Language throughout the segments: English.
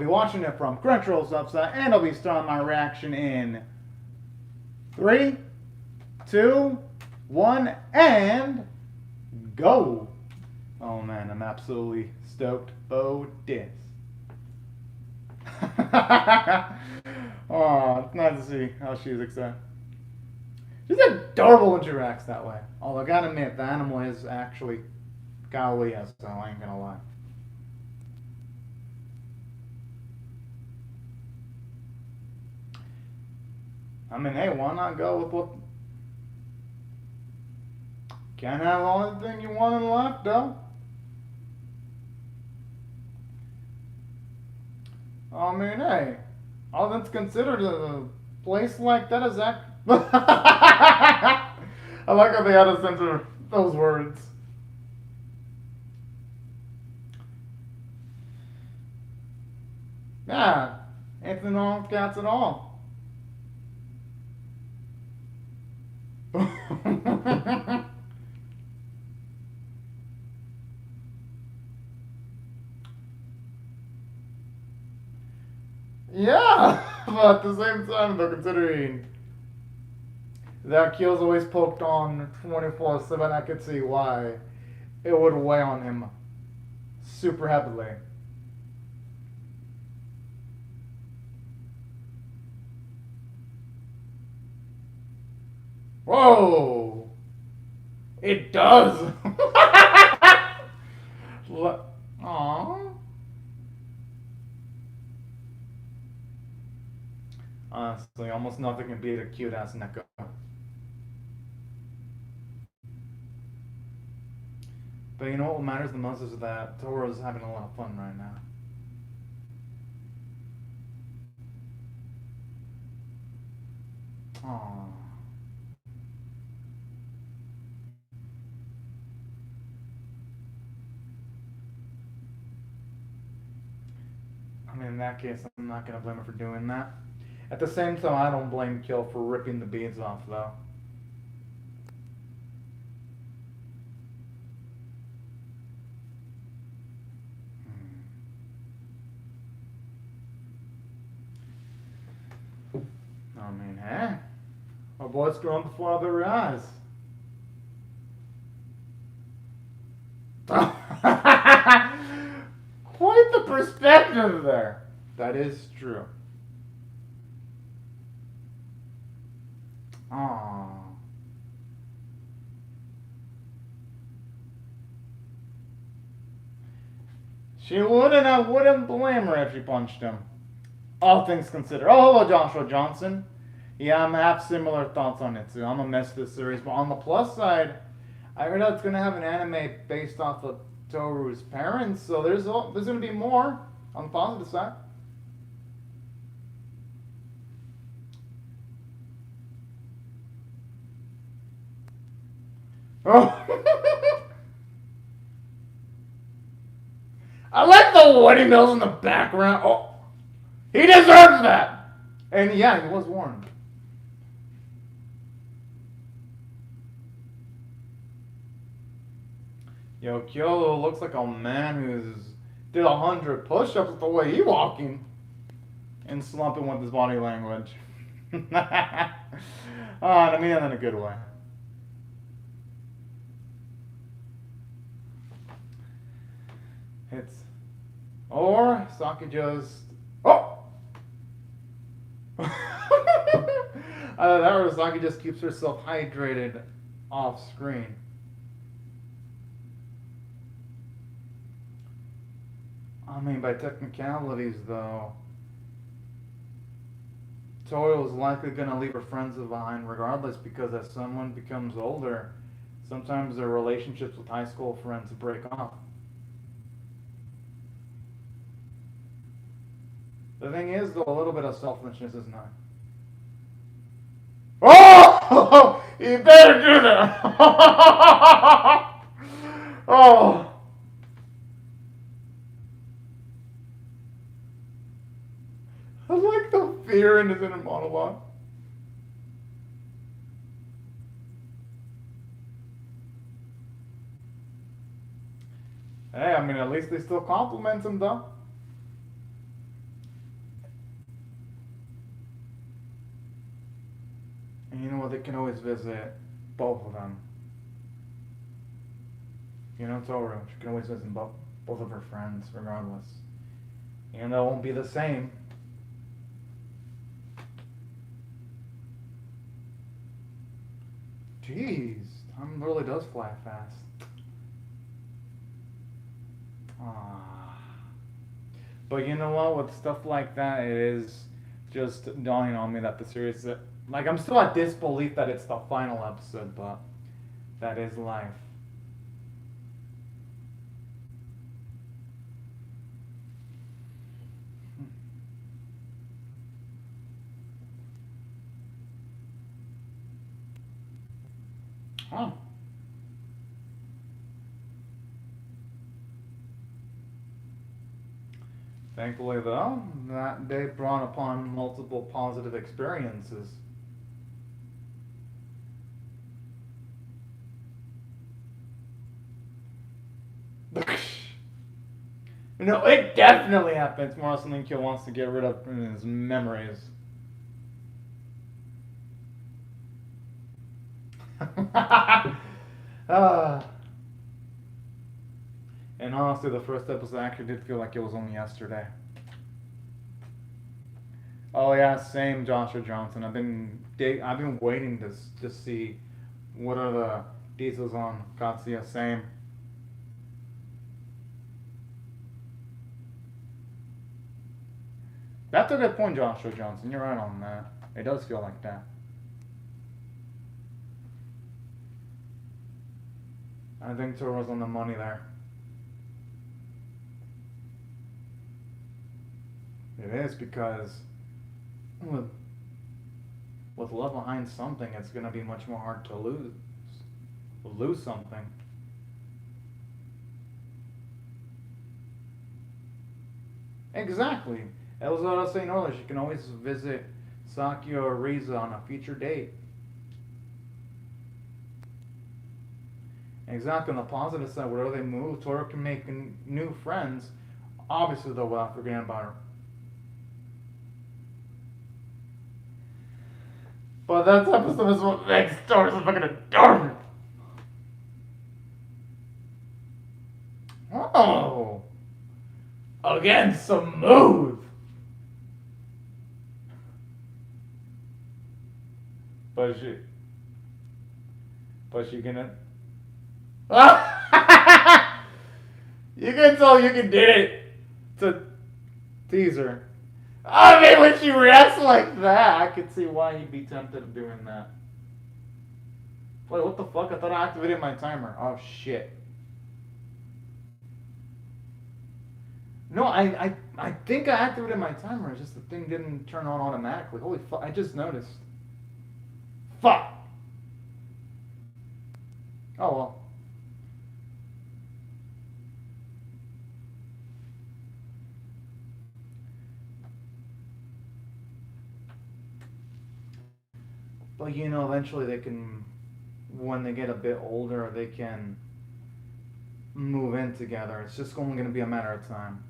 be watching it from Crunchyroll's website, and I'll be starting my reaction in 3, 2, 1, and go! Oh man, I'm absolutely stoked. Oh, this. Oh, it's nice to see how she's excited. She's adorable when she reacts that way. Although I gotta admit, the animal is actually Kalia, so I ain't gonna lie. I mean, hey, why not go with what... Can't have everything you want in life, though. I mean, hey, all that's considered, a place like that is act... I like how they had to censor those words. Yeah, ain't nothing wrong with cats at all. Yeah, but at the same time, though, considering that Kyo's always poked on 24/7, I could see why it would weigh on him super heavily. Whoa! It does! Aww. Honestly, almost nothing can beat a cute ass Neko. But you know what matters the most is that Toro's having a lot of fun right now. Aww. I mean, in that case, I'm not gonna blame her for doing that. At the same time, I don't blame Kill for ripping the beads off, though. I mean, hey, our boy's growing before their eyes. Quite the perspective there. That is true. Aww. She wouldn't, I wouldn't blame her if she punched him. All things considered. Oh, hello, Joshua Johnson. Yeah, I have similar thoughts on it too. I'm a mess of this series, but on the plus side, I heard that it's gonna have an anime based off of Toru's parents, so there's gonna be more on the positive side. Oh, I like the wedding bells in the background. Oh, he deserves that. And yeah, he was warned. Yo, Kyolo looks like a man who's did 100 push-ups the way he walking and slumping with his body language. Oh, I mean that in a good way. It's or Saki just that or Saki just keeps herself hydrated off screen. I mean, by technicalities, though, Toyo is likely going to leave her friends behind regardless because as someone becomes older, sometimes their relationships with high school friends break off. The thing is, though, a little bit of selfishness is not. Oh! You better do that! Oh! I like the fear in his inner monologue. Hey, I mean, at least they still compliment him, though. know what? They can always visit both of them. You know, Toru. She can always visit both of her friends, regardless. Even though it won't be the same. Jeez, time really does fly fast. But you know what? With stuff like that, it is just dawning on me that the series, like, I'm still at disbelief that it's the final episode, but that is life. Huh. Thankfully, though, that day brought upon multiple positive experiences. You know, it definitely happens more often than Kyo wants to get rid of his memories. And honestly, the first episode actually did feel like it was only yesterday. Oh yeah, same Joshua Johnson. I've been waiting to see what are the details on Katsuya. Same. That's a good point, Joshua Johnson. You're right on that. It does feel like that. I think Toro's on the money there. It is because with love behind something, it's going to be much more hard to lose something. Exactly. That was what I was saying earlier. She can always visit Saki or Riza on a future date. Exactly. On the positive side, wherever they move, Toru can make new friends. Obviously, though, without forgetting about her. But that episode is what makes Toru so fucking adorable. Oh! Again, smooth! But she gonna... You can tell you can did it to tease her. I mean, when she reacts like that, I could see why he'd be tempted of doing that. Wait, what the fuck? I thought I activated my timer. Oh, shit. No, I think I activated my timer. It's just the thing didn't turn on automatically. Holy fuck, I just noticed. Fuck! Oh, well. But you know, eventually they can, when they get a bit older, they can move in together. It's just only going to be a matter of time.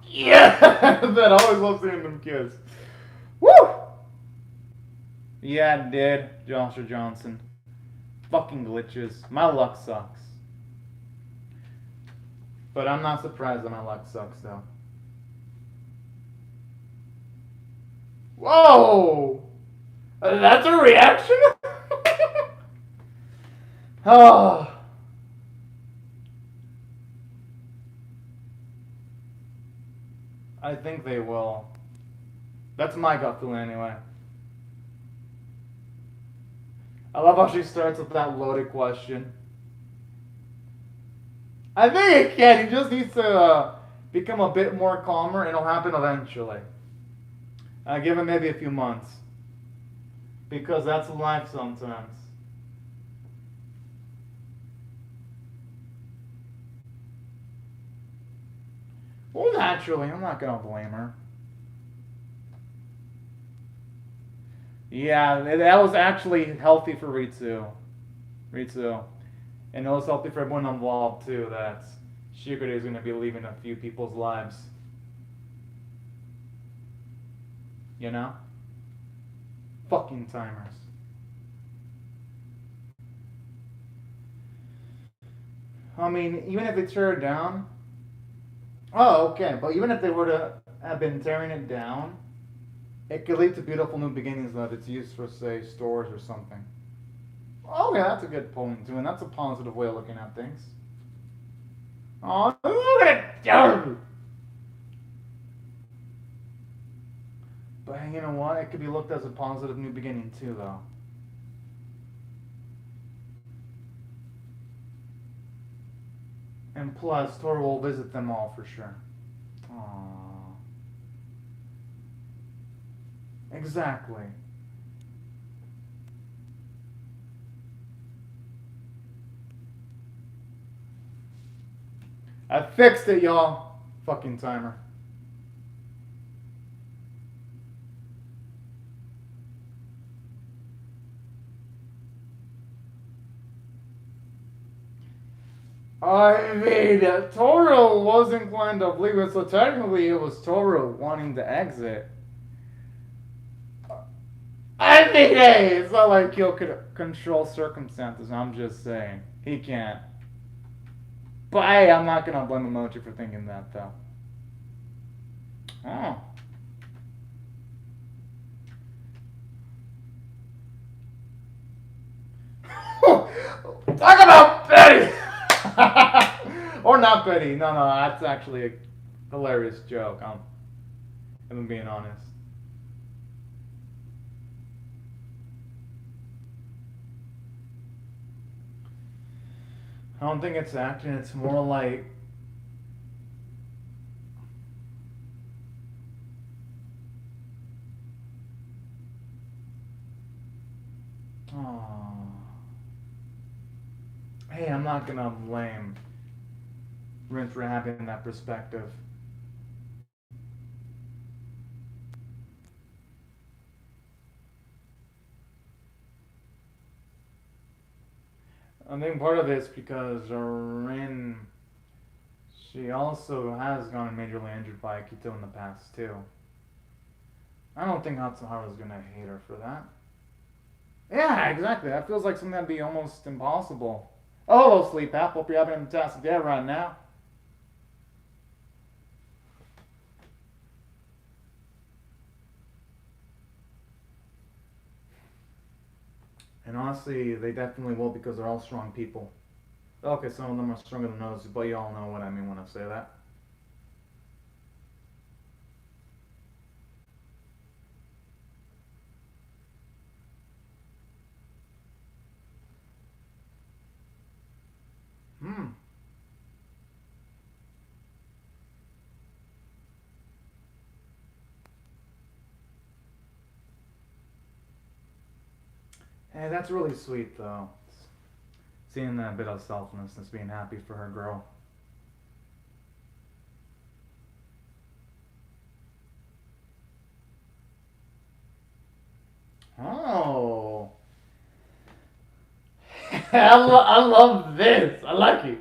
Yeah! That always love seeing them kids. Woo! Yeah, it did, Joshua Johnson. Fucking glitches. My luck sucks. But I'm not surprised that my luck sucks, though. Whoa! That's a reaction? Oh. I think they will. That's my gut feeling, anyway. I love how she starts with that loaded question. I think it can. He just needs to become a bit more calmer, and it'll happen eventually. Give him maybe a few months. Because that's life sometimes. Well, naturally, I'm not going to blame her. Yeah, that was actually healthy for Ritsu. And it was healthy for everyone involved, too, that Shigure is going to be leaving a few people's lives. You know? Fucking timers. I mean, even if they tear it down. Oh, okay. But even if they were to have been tearing it down, it could lead to beautiful new beginnings that it's used for, say, stores or something. Oh, yeah, that's a good point, too. And that's a positive way of looking at things. Oh, look at it! But you know what? It could be looked as a positive new beginning, too, though. And plus, Tor will visit them all for sure. Aww. Exactly. I fixed it, y'all. Fucking timer. I mean, Toro was inclined to believe it, so technically it was Toro wanting to exit. I mean, hey, it's not like he'll control circumstances. I'm just saying. He can't. But hey, I'm not gonna blame Emoji for thinking that, though. Oh. Talk about Betty! Or not Betty. No, that's actually a hilarious joke. If I'm being honest. I don't think it's acting. It's more like. Oh. Hey, I'm not gonna blame Rin for having that perspective. I think part of it's because Rin, she also has gotten majorly injured by Akito in the past too. I don't think Hatsuharu's gonna hate her for that. Yeah, exactly. That feels like something that'd be almost impossible. Oh, hello, Sleep App. Hope you're having a fantastic day right now. And honestly, they definitely will because they're all strong people. Okay, some of them are stronger than others, but you all know what I mean when I say that. Hmm. Hey, that's really sweet, though. Seeing that bit of selflessness, being happy for her girl. Oh. I love this. I like it.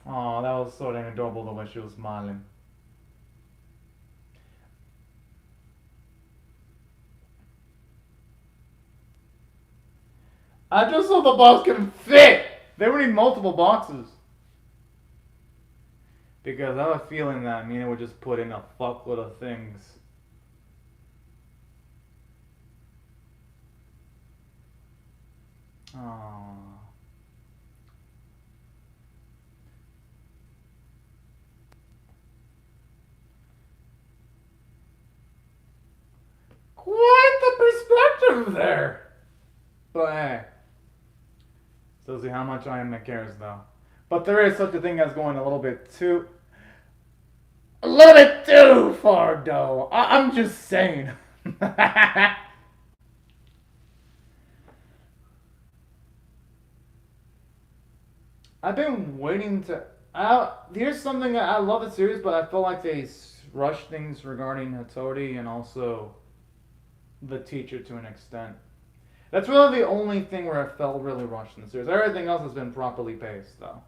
Oh, that was so damn adorable the way she was smiling. I just saw the box can fit. They would need multiple boxes. Because I have a feeling that Mina would just put in a fuckload of things. Oh. Quite the perspective there. But hey. So see how much I am cares though. But there is such a thing as going a little bit too far though. I'm just saying. I've been waiting to. Here's something I love the series, but I feel like they rush things regarding Hattori and also the teacher to an extent. That's really the only thing where I felt really rushed in the series. Everything else has been properly paced, though.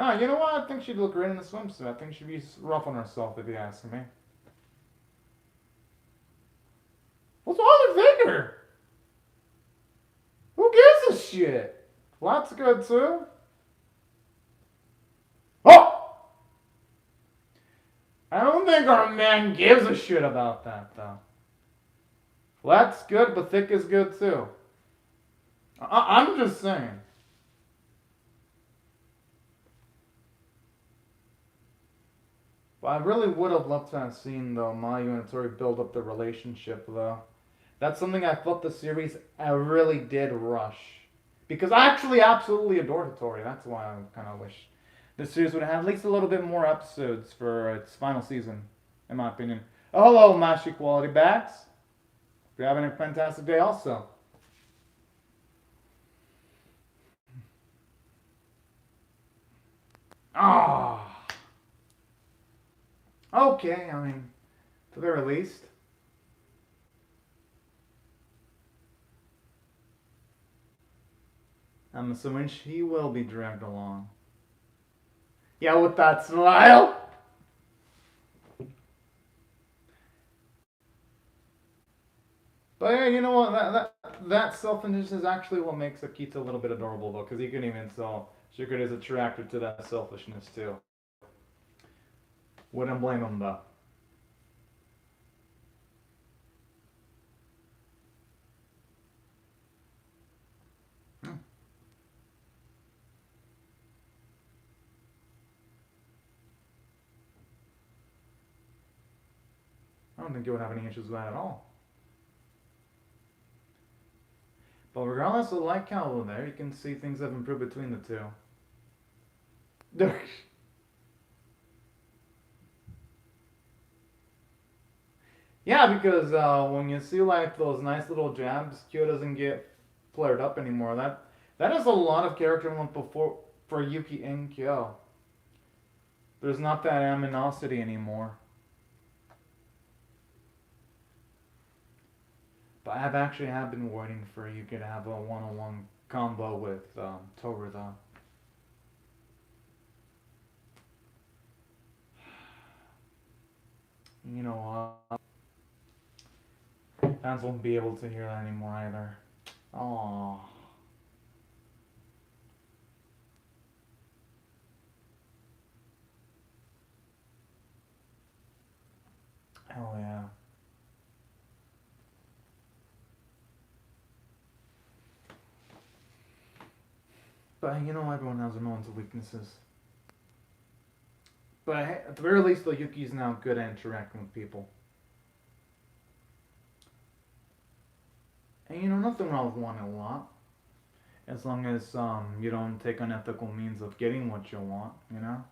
Ah, you know what? I think she'd look great in a swimsuit. I think she'd be rough on herself, if you ask me. What's wrong with Vigor? Who gives a shit? Flat's good too. Oh! I don't think our man gives a shit about that, though. Flat's good, but thick is good too. I'm just saying. But I really would have loved to have seen, though, Mayu and Tori build up the relationship, though. That's something I felt the series I really did rush. Because I actually absolutely adore Tori. That's why I kind of wish the series would have at least a little bit more episodes for its final season, in my opinion. Oh, hello, Mashi Quality Backs. You're having a fantastic day also. Ah. Okay, I mean, at the very least. I'm assuming she will be dragged along. Yeah, with that smile. But yeah, you know what? That selfishness is actually what makes Akita a little bit adorable, though, because you can even tell Shikard is attracted to that selfishness too. Wouldn't blame him though. I don't think you would have any issues with that at all. But regardless of like how there, you can see things have improved between the two. Yeah, because when you see like those nice little jabs, Kyo doesn't get flared up anymore. That is a lot of character development before for Yuki and Kyo. There's not that aminosity anymore. But I have been waiting for Yuki to have a one-on-one combo with Toru though. You know what? Fans won't be able to hear that anymore either. Aww. Hell yeah. But you know, everyone has their moments of weaknesses. But at the very least, though, Yuki's now good at interacting with people. And you know, nothing wrong with wanting a lot. As long as you don't take unethical means of getting what you want, you know?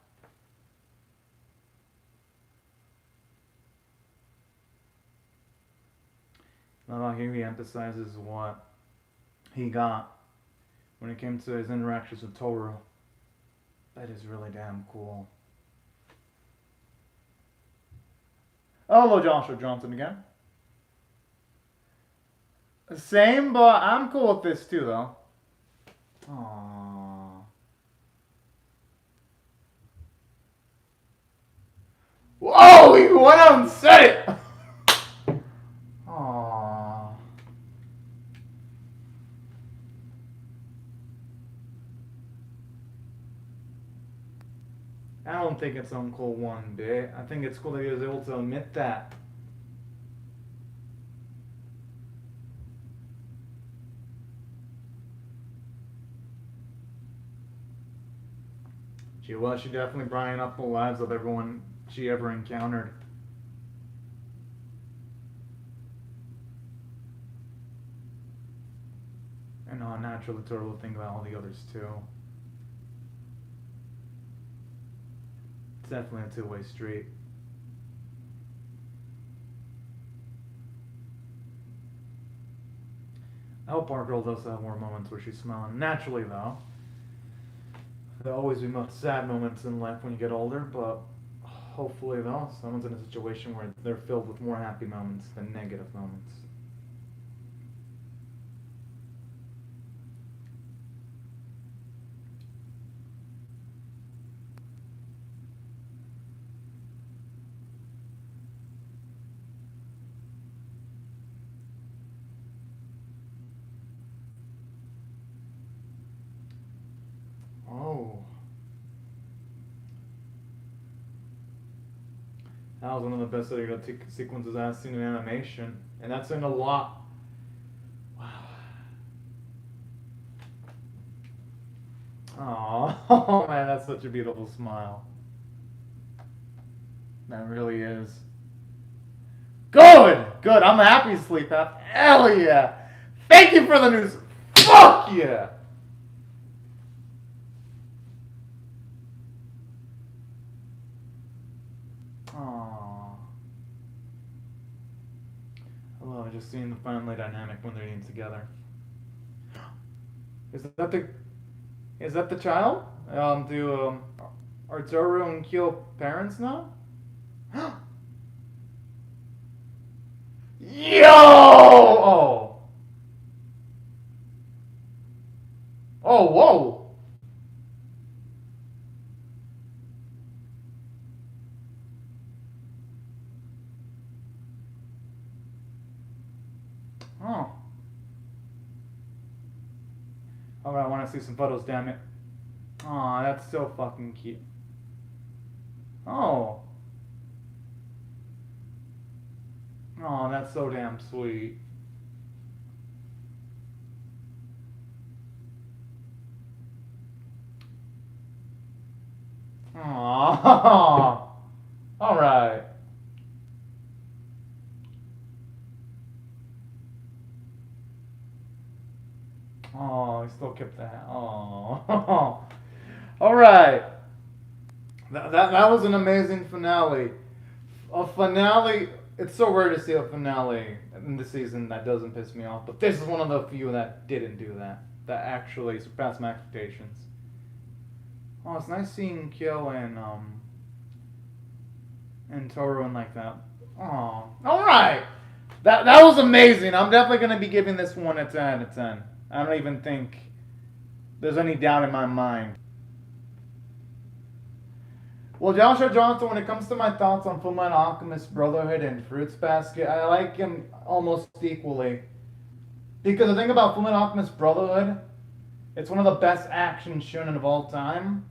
Now here he emphasizes what he got when it came to his interactions with Toru. That is really damn cool. Oh, hello, Joshua Johnson again. Same, but I'm cool with this too, though. Aww. Whoa! He went out and said it! Aww. I don't think it's uncool one bit. I think it's cool that he was able to admit that. She definitely brightened up the lives of everyone she ever encountered. And naturally, Toru will think about all the others too. It's definitely a two-way street. I hope our girl does have more moments where she's smiling. Naturally, though. There'll always be sad moments in life when you get older, but hopefully, though, someone's in a situation where they're filled with more happy moments than negative moments. Oh. That was one of the best sequences I've seen in animation. And that's in a lot. Wow. Oh man, that's such a beautiful smile. That really is. Good! Good. I'm happy, Sleep Path. Hell yeah! Thank you for the news. Fuck yeah! Aww. I love just seeing the family dynamic when they're eating together. Is that the child? Do Arturo and Kyo parents now? Yo! Oh. Oh, whoa. Oh. Alright, I want to see some photos, damn it. Aw, that's so fucking cute. Oh. Oh, that's so damn sweet. Aww. Alright. Oh, he still kept that. Oh. Alright. That was an amazing finale. A finale. It's so rare to see a finale in the season that doesn't piss me off, but this is one of the few that didn't do that. That actually surpassed my expectations. Oh, it's nice seeing Kyo and Toru and like that. Oh, all right. That was amazing. I'm definitely gonna be giving this one a 10 out of 10. I don't even think there's any doubt in my mind. Well, Joshua Johnson, when it comes to my thoughts on Fullmetal Alchemist Brotherhood and Fruits Basket, I like him almost equally. Because the thing about Fullmetal Alchemist Brotherhood, it's one of the best action shonen of all time.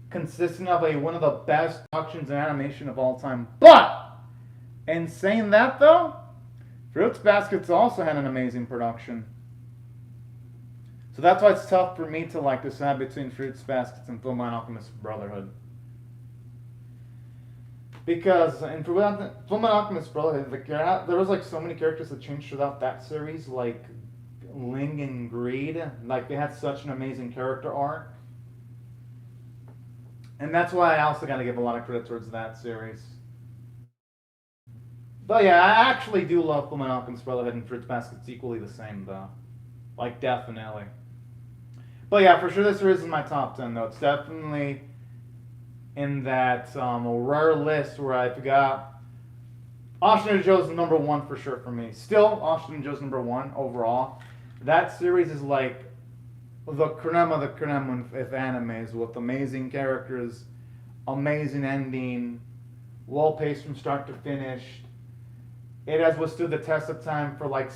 Consisting of one of the best productions in animation of all time. But, in saying that though, Fruits Basket's also had an amazing production. So that's why it's tough for me to decide between Fruits Baskets and Fullmetal Alchemist Brotherhood. Because in Fullmetal Alchemist Brotherhood, there was so many characters that changed throughout that series, like Ling and Greed. Like they had such an amazing character arc. And that's why I also got to give a lot of credit towards that series. But yeah, I actually do love Fullmetal Alchemist Brotherhood and Fruits Basket's equally the same though. Like definitely. But yeah, for sure this series is my top 10 though. It's definitely in that rare list where I've got Ashton Joe's number one for sure for me. Still, Ashton Joe's number one overall. That series is like the creme of the creme of animes with amazing characters, amazing ending, well paced from start to finish. It has withstood the test of time for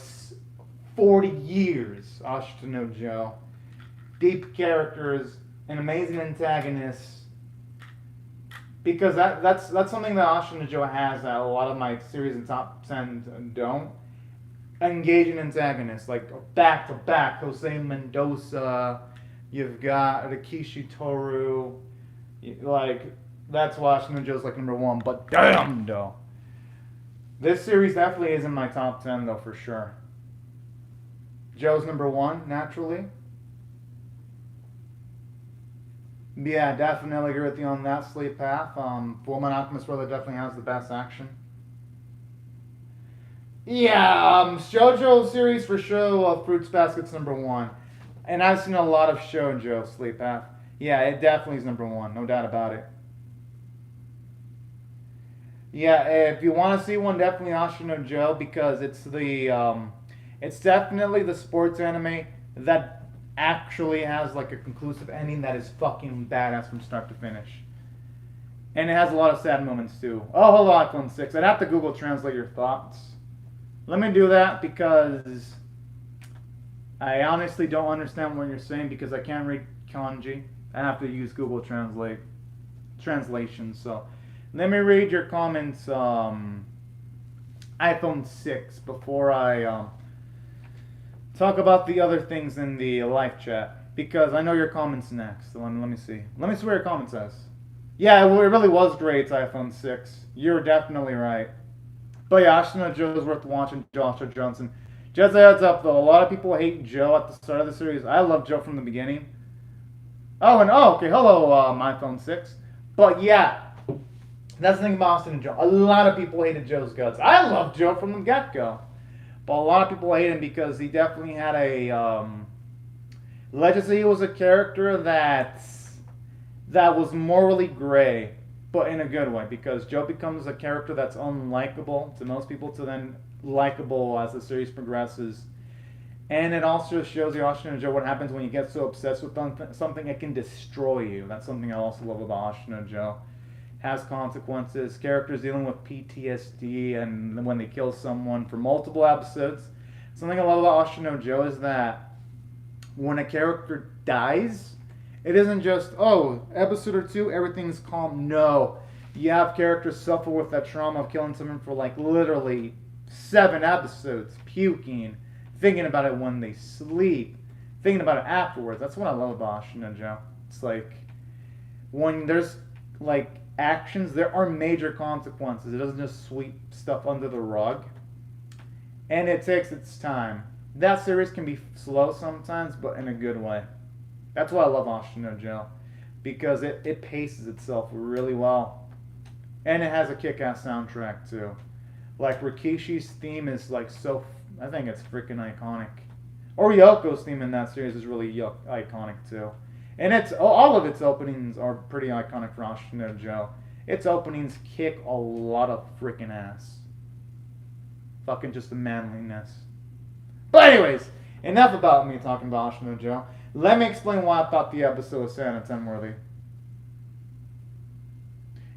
40 years, Ashton no Joe. Deep characters, an amazing antagonist. Because that's something that Ashton no Joe has that a lot of my series and top 10 don't. Engaging antagonists, back to back. Jose Mendoza, you've got Rikishi Toru. That's why Ashton no Joe's number one. But damn, though. This series definitely is in my top 10, though, for sure. Joe's number one, naturally. Yeah, definitely agree with you on that, Sleep Path. Fullmetal Alchemist Brother definitely has the best action. Yeah, Shoujo series for sure, Fruits Basket's number one. And I've seen a lot of Shoujo, Sleep Path. Yeah, it definitely is number one, no doubt about it. Yeah, if you want to see one, definitely Ashton no Joe, because it's it's definitely the sports anime that actually has a conclusive ending that is fucking badass from start to finish. And it has a lot of sad moments too. Oh, hold on, iPhone 6. I'd have to Google Translate your thoughts. Let me do that because I honestly don't understand what you're saying because I can't read kanji. I have to use Google translation. So let me read your comments. iPhone 6 before I talk about the other things in the live chat because I know your comments next. So let me see. Let me see what your comment says. Yeah, it really was great. iPhone 6. You're definitely right. But yeah, Ashton Joe's worth watching. Joshua Johnson. Just a heads up though, a lot of people hate Joe at the start of the series. I love Joe from the beginning. Okay, hello, iPhone 6. But yeah, that's the thing about Austin and Joe. A lot of people hated Joe's guts. I love Joe from the get go. But a lot of people hate him because he definitely had a. Let's just say he was a character that was morally gray, but in a good way. Because Joe becomes a character that's unlikable to most people, to then likable as the series progresses. And it also shows you, Austin and Joe, what happens when you get so obsessed with something, it can destroy you. That's something I also love about Austin and Joe. Has consequences. Characters dealing with PTSD and when they kill someone for multiple episodes. Something I love about Austin and Joe is that when a character dies, it isn't just, oh, episode or two, everything's calm. No. You have characters suffer with that trauma of killing someone for like literally 7 episodes, puking, thinking about it when they sleep, thinking about it afterwards. That's what I love about Austin and Joe. It's like when there's like actions, there are major consequences. It doesn't just sweep stuff under the rug. And it takes its time. That series can be slow sometimes, but in a good way. That's why I love Austin and Joe. Because it paces itself really well. And it has a kick-ass soundtrack too. Like Rikishi's theme is like so, I think it's freaking iconic. Or Yoko's theme in that series is really iconic too. And it's all of its openings are pretty iconic for Austin and Joe. Its openings kick a lot of freaking ass. Fucking just the manliness. But anyways, enough about me talking about Austin and Joe. Let me explain why I thought the episode was 10 out of 10 worthy.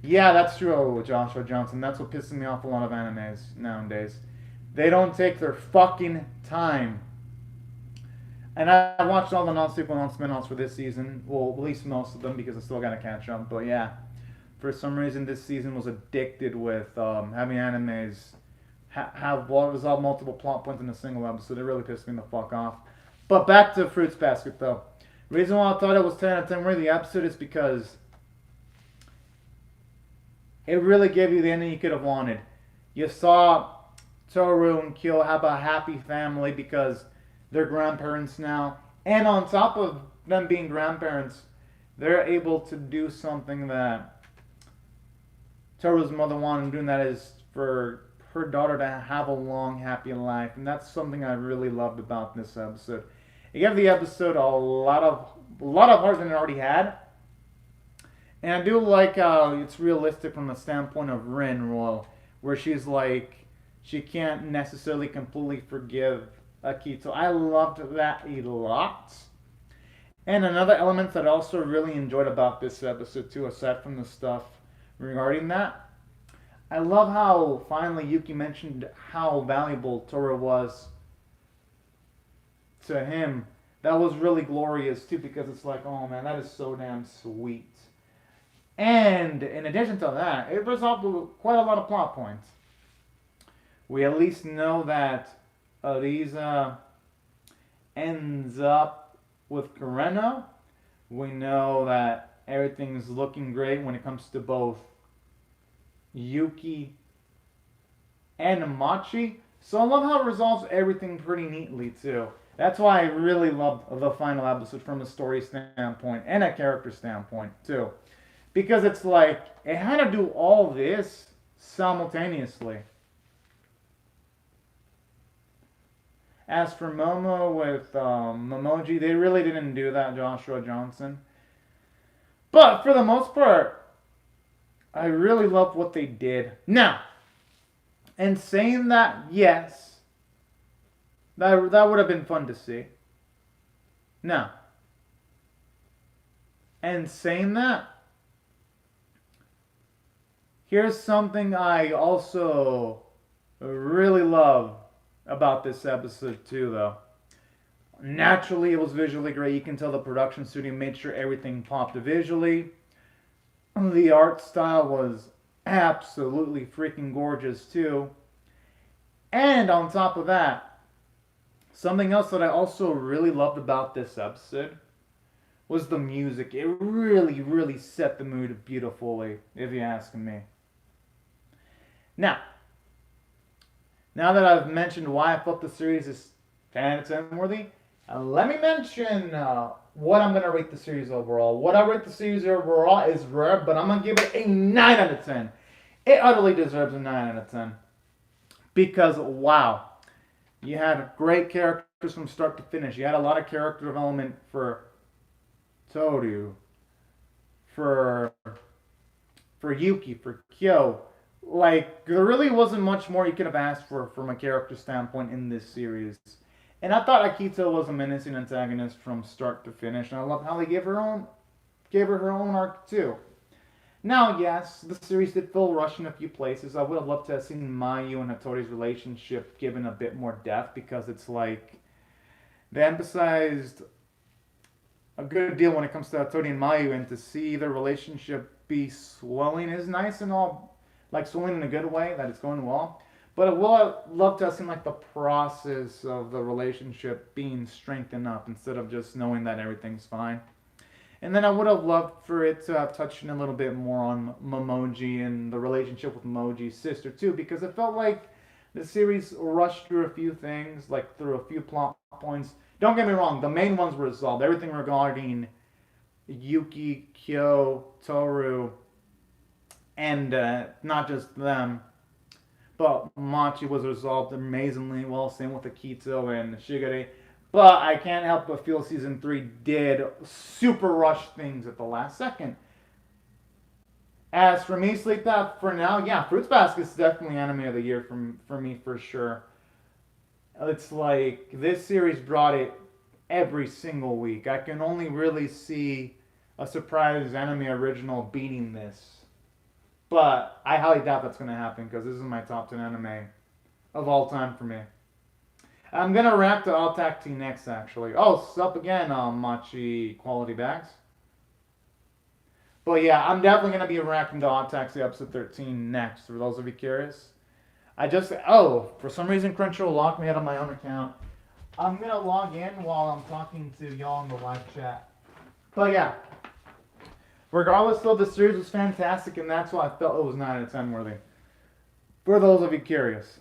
Yeah, that's true, Joshua Johnson. That's what pisses me off a lot of animes nowadays. They don't take their fucking time. And I watched all the non-sequel, non-spin-offs for this season. Well, at least most of them because I still gotta catch up. But yeah, for some reason this season was addicted with having animes have resolve multiple plot points in a single episode. It really pissed me the fuck off. But back to Fruits Basket though. Reason why I thought it was 10 out of 10 worthy the episode is because it really gave you the ending you could have wanted. You saw Toru and Kyo have a happy family because they're grandparents now. And on top of them being grandparents, they're able to do something that Toru's mother wanted, and doing that is for her daughter to have a long, happy life. And that's something I really loved about this episode. It gave the episode a lot of heart than it already had. And I do like how it's realistic from the standpoint of Rin, where she's like, she can't necessarily completely forgive Akito. I loved that a lot. And another element that I also really enjoyed about this episode too, aside from the stuff regarding that, I love how finally Yuki mentioned how valuable Toru was to him. That was really glorious too, because it's like, oh man, that is so damn sweet. And in addition to that, it resolved quite a lot of plot points. We at least know that Ariza ends up with Kureno. We know that everything's looking great when it comes to both Yuki and Machi. So I love how it resolves everything pretty neatly too. That's why I really loved the final episode from a story standpoint and a character standpoint too. Because it's like, it had to do all this simultaneously. As for Momo with Momoji, they really didn't do that, Joshua Johnson. But for the most part, I really loved what they did. Now, and saying that, yes, that would have been fun to see. Now, and saying that, here's something I also really love about this episode too, though. Naturally, it was visually great. You can tell the production studio made sure everything popped visually. The art style was absolutely freaking gorgeous too. And on top of that, something else that I also really loved about this episode was the music. It really, really set the mood beautifully, if you ask me. Now, now that I've mentioned why I thought the series is 10 out of 10 worthy, let me mention what I'm going to rate the series overall. What I rate the series overall is rare, but I'm going to give it a 9 out of 10. It utterly deserves a 9 out of 10. Because, wow, you had great characters from start to finish. You had a lot of character development for Toru, for Yuki, for Kyo. Like, there really wasn't much more you could have asked for from a character standpoint in this series. And I thought Akito was a menacing antagonist from start to finish, and I love how they gave her her own arc too. Now, yes, the series did feel rushed in a few places. I would have loved to have seen Mayu and Hattori's relationship given a bit more depth, because it's like they emphasized a good deal when it comes to Hattori and Mayu, and to see their relationship be swelling is nice and all, like swelling in a good way, that it's going well. But I would love to have seen like the process of the relationship being strengthened up instead of just knowing that everything's fine. And then I would have loved for it to have touched in a little bit more on Momoji and the relationship with Momoji's sister too, because it felt like the series rushed through a few things, like through a few plot points. Don't get me wrong, the main ones were resolved. Everything regarding Yuki, Kyo, Toru, and not just them, but Machi was resolved amazingly well. Same with Akito and Shigure. But I can't help but feel season 3 did super rush things at the last second. As for me, Sleep Path, for now, yeah, Fruits Basket is definitely anime of the year for me for sure. It's like this series brought it every single week. I can only really see a surprise anime original beating this. But I highly doubt that's going to happen, because this is my top 10 anime of all time for me. I'm going to react to Attack T next, actually. Oh, sup again, Machi Quality Bags. But yeah, I'm definitely going to be reacting to Attack T episode 13 next, for those of you curious. For some reason Crunchyroll locked me out of my own account. I'm going to log in while I'm talking to y'all in the live chat. But yeah. Regardless, though, the series was fantastic, and that's why I felt it was 9 out of 10 worthy. For those of you curious.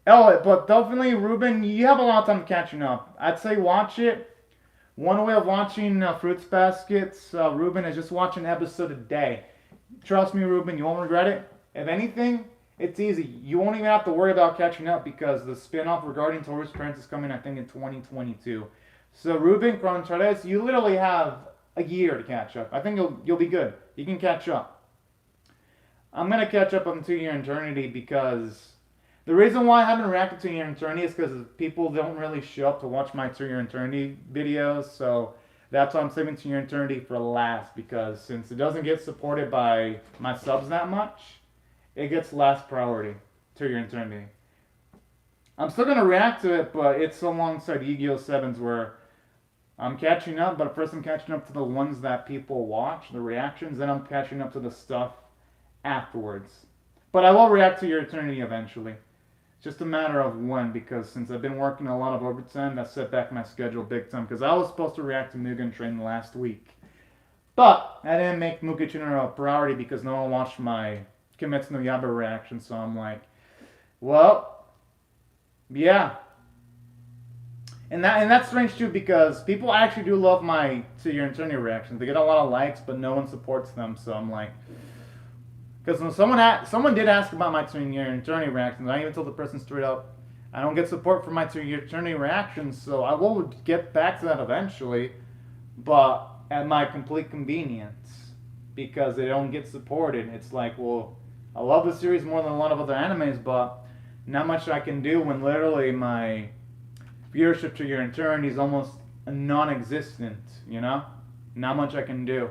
Oh, but definitely, Ruben, you have a lot of time catching up. I'd say watch it. One way of watching Fruits Baskets, Ruben, is just watch an episode a day. Trust me, Ruben, you won't regret it. If anything, it's easy. You won't even have to worry about catching up, because the spin-off regarding Toru's parents is coming, I think, in 2022. So Ruben Contreras, you literally have a year to catch up. I think you'll be good. You can catch up. I'm gonna catch up on 2 Year Eternity, because the reason why I haven't reacted to 2 Year Eternity is because people don't really show up to watch my 2 Year Eternity videos. So that's why I'm saving 2 Year Eternity for last, because since it doesn't get supported by my subs that much, it gets last priority. 2 Year Eternity. I'm still gonna react to it, but it's alongside Yu-Gi-Oh! 7s, where I'm catching up, but first I'm catching up to the ones that people watch, the reactions, then I'm catching up to the stuff afterwards. But I will react to Your Eternity eventually. It's just a matter of when, because since I've been working a lot of overtime, that set back my schedule big time, because I was supposed to react to Mugen Train last week. But I didn't make Mugen Train a priority because no one watched my Kimetsu no Yaiba reaction, so I'm like, well, yeah. And that's strange too, because people actually do love my 2 Year Eternity reactions. They get a lot of likes, but no one supports them. So I'm like, because when someone did ask about my 2 Year Eternity reactions, I even told the person straight up, I don't get support for my 2 Year Eternity reactions. So I will get back to that eventually, but at my complete convenience, because they don't get supported. It's like, well, I love the series more than a lot of other animes, but not much I can do when literally my viewership to Your Eternity is almost non-existent, you know? Not much I can do.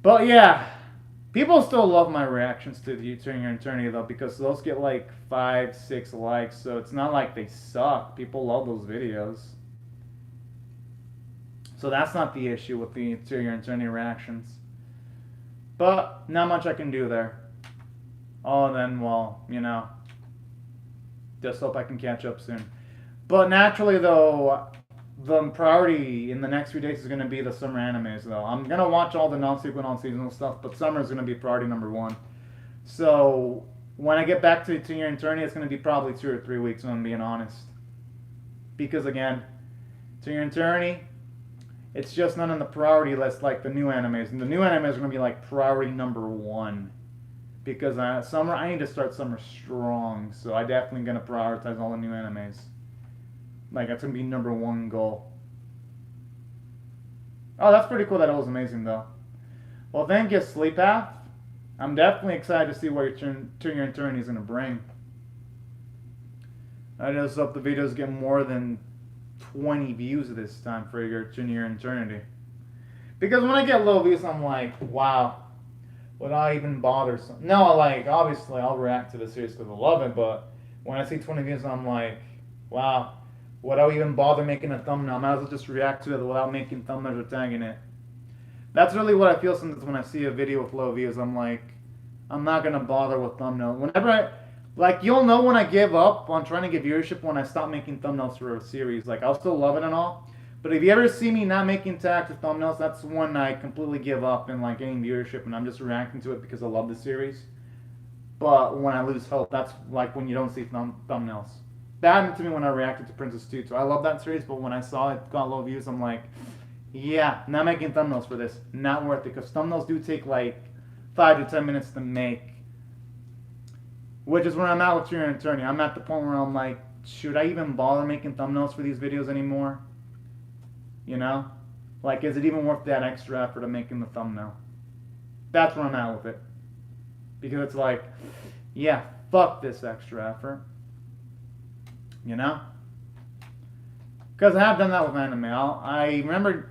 But yeah, People still love my reactions to the Turn Your Eternity though, because those get like 5, 6 likes, so it's not like they suck. People love those videos. So that's not the issue with the Turn Your Eternity reactions. But not much I can do there. Oh, then, well, you know, just hope I can catch up soon. But naturally, though, the priority in the next few days is going to be the summer animes, though. I'm going to watch all the non-sequel, non-seasonal stuff, but summer is going to be priority number one. So when I get back to Your Eternity, it's going to be probably 2 or 3 weeks, if I'm being honest. Because, again, Your Eternity, it's just not on the priority list like the new animes. And the new animes are going to be like priority number one. Because summer, I need to start summer strong. So I definitely going to prioritize all the new animes. Like, that's going to be number one goal. Oh, that's pretty cool. That was amazing, though. Well, thank you, Sleep Path. I'm definitely excited to see what your Turn Your Eternity is going to bring. I just hope the videos get more than 20 views this time for your Turn Your Eternity. Because when I get low views, I'm like, wow, would I even bother? No, like, obviously, I'll react to the series because I love it, but when I see 20 views, I'm like, wow, would I even bother making a thumbnail? I might as well just react to it without making thumbnails or tagging it. That's really what I feel sometimes when I see a video with low views. I'm like, I'm not going to bother with thumbnails. Whenever I, like, you'll know when I give up on trying to get viewership when I stop making thumbnails for a series. Like, I'll still love it and all. But if you ever see me not making tags or thumbnails, that's when I completely give up and, like, getting viewership and I'm just reacting to it because I love the series. But when I lose hope, that's, like, when you don't see thumbnails. That happened to me when I reacted to Princess Tutu. I love that series, but when I saw it got low views, I'm like, yeah, not making thumbnails for this. Not worth it, because thumbnails do take, like, 5 to 10 minutes to make. Which is where I'm at with Your Eternity. I'm at the point where I'm like, should I even bother making thumbnails for these videos anymore? You know? Like, is it even worth that extra effort of making the thumbnail? That's where I'm at with it. Because it's like, yeah, fuck this extra effort. You know? Because I have done that with anime. I remember,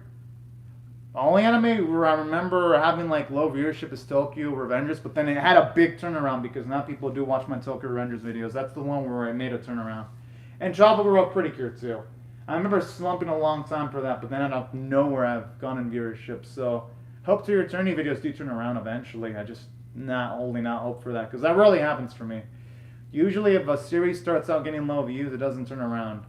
the only anime where I remember having like low viewership is Tokyo Revengers, but then it had a big turnaround because now people do watch my Tokyo Revengers videos. That's the one where I made a turnaround. And Tropical Road Pretty Cure too. I remember slumping a long time for that, but then out of nowhere I've gone in viewership. So hope to your Eternity videos do turn around eventually. I just not holding out hope for that because that really happens for me. Usually if a series starts out getting low views, it doesn't turn around.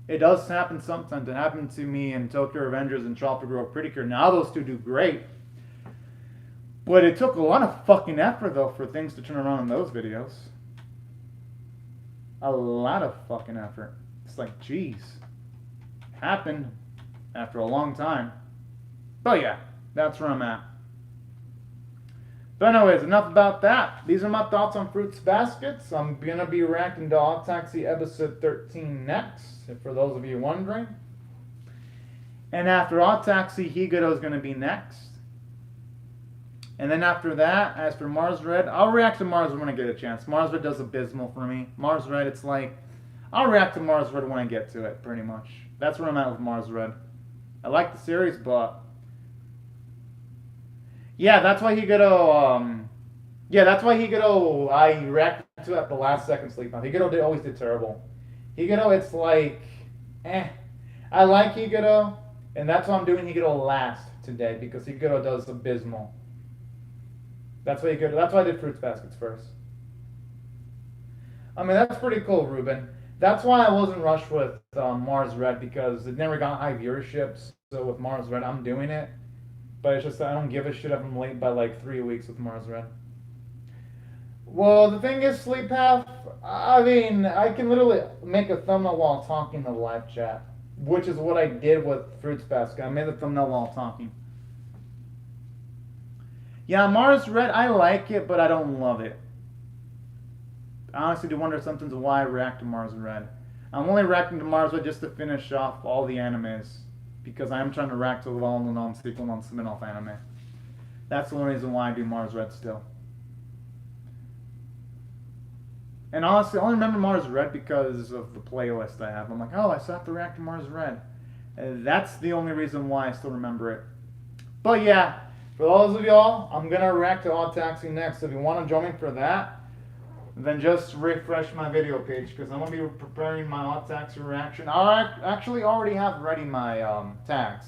It does happen sometimes. It happened to me in Tokyo Revengers and Tropical Road Pretty Cure. Now those two do great. But it took a lot of fucking effort, though, for things to turn around in those videos. A lot of fucking effort. It's like, geez. Happened after a long time. But yeah, that's where I'm at. But anyways, enough about that. These are my thoughts on Fruits Baskets. I'm going to be reacting to Odd Taxi episode 13 next, for those of you wondering. And after Odd Taxi, Higuro is going to be next. And then after that, as for Mars Red, I'll react to Mars Red when I get a chance. Mars Red does abysmal for me. Mars Red, it's like, I'll react to Mars Red when I get to it, pretty much. That's where I'm at with Mars Red. I like the series, but yeah, that's why Higuro, I reacted to at the last second sleep now. Higuro always did terrible. Higuro, it's like, I like Higuro, and that's why I'm doing Higuro last today, because Higuro does abysmal. That's why I did Fruits Baskets first. I mean, that's pretty cool, Ruben. That's why I wasn't rushed with Mars Red, because it never got high viewership. So with Mars Red, I'm doing it. But it's just that I don't give a shit if I'm late by like 3 weeks with Mars Red. Well, the thing is, Sleep Path, I mean, I can literally make a thumbnail while talking to the live chat, which is what I did with Fruits Basket. I made the thumbnail while talking. Yeah, Mars Red, I like it, but I don't love it. I honestly do wonder sometimes why I react to Mars Red. I'm only reacting to Mars Red just to finish off all the animes, because I am trying to react to all the non-sequel, non-spin-off anime. That's the only reason why I do Mars Red still. And honestly, I only remember Mars Red because of the playlist I have. I'm like, oh, I still have to react to Mars Red. That's the only reason why I still remember it. But yeah, For those of y'all, I'm gonna react to Odd Taxi next. So if you want to join me for that, then just refresh my video page because I'm gonna be preparing my Odd Taxi reaction. I actually already have ready my tags.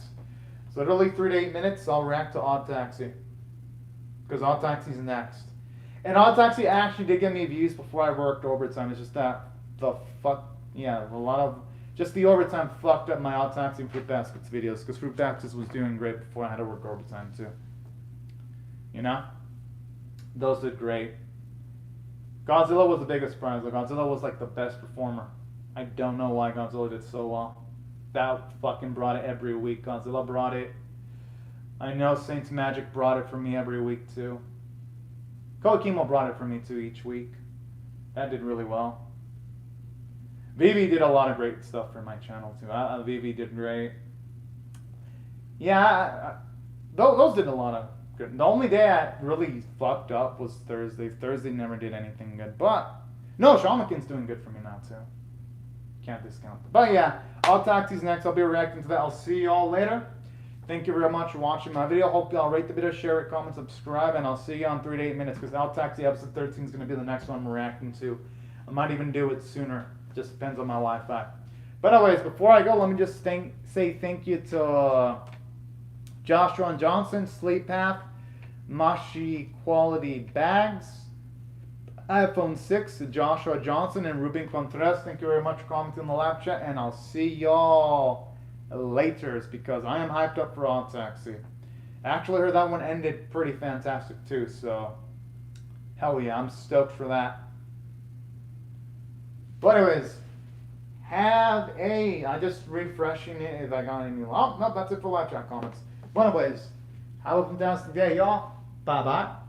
So literally 3 to 8 minutes, I'll react to Odd Taxi because Odd Taxi's next. And Odd Taxi actually did get me views before I worked overtime. It's just that a lot of just the overtime fucked up my Odd Taxi and Fruit Baskets videos because Fruit Baskets was doing great before I had to work overtime too. You know? Those did great. Godzilla was the biggest surprise. Godzilla was like the best performer. I don't know why Godzilla did so well. That fucking brought it every week. Godzilla brought it. I know Saints Magic brought it for me every week too. Kokimo brought it for me too each week. That did really well. Vivi did a lot of great stuff for my channel too. Vivi did great. Yeah, those did a lot of good. The only day I really fucked up was Thursday. Thursday never did anything good. But, no, Shamakin's doing good for me now too. Can't discount that. But yeah, Odd Taxi's next. I'll be reacting to that. I'll see y'all later. Thank you very much for watching my video. Hope y'all rate the video, share it, comment, subscribe, and I'll see you on 3 to 8 minutes because Odd Taxi episode 13 is going to be the next one I'm reacting to. I might even do it sooner. Just depends on my Wi-Fi. But anyways, before I go, let me just say thank you to Joshua and Johnson, Sleep Path, Mashi Quality Bags, iPhone 6, Joshua Johnson, and Ruben Contreras. Thank you very much for commenting in the live chat, and I'll see y'all later because I am hyped up for Odd Taxi. I actually heard that one ended pretty fantastic too, so hell yeah, I'm stoked for that. But anyways, I just refreshing it if I got any. Oh, no, that's it for live chat comments. But anyways, have a fantastic day, y'all. Bye-bye.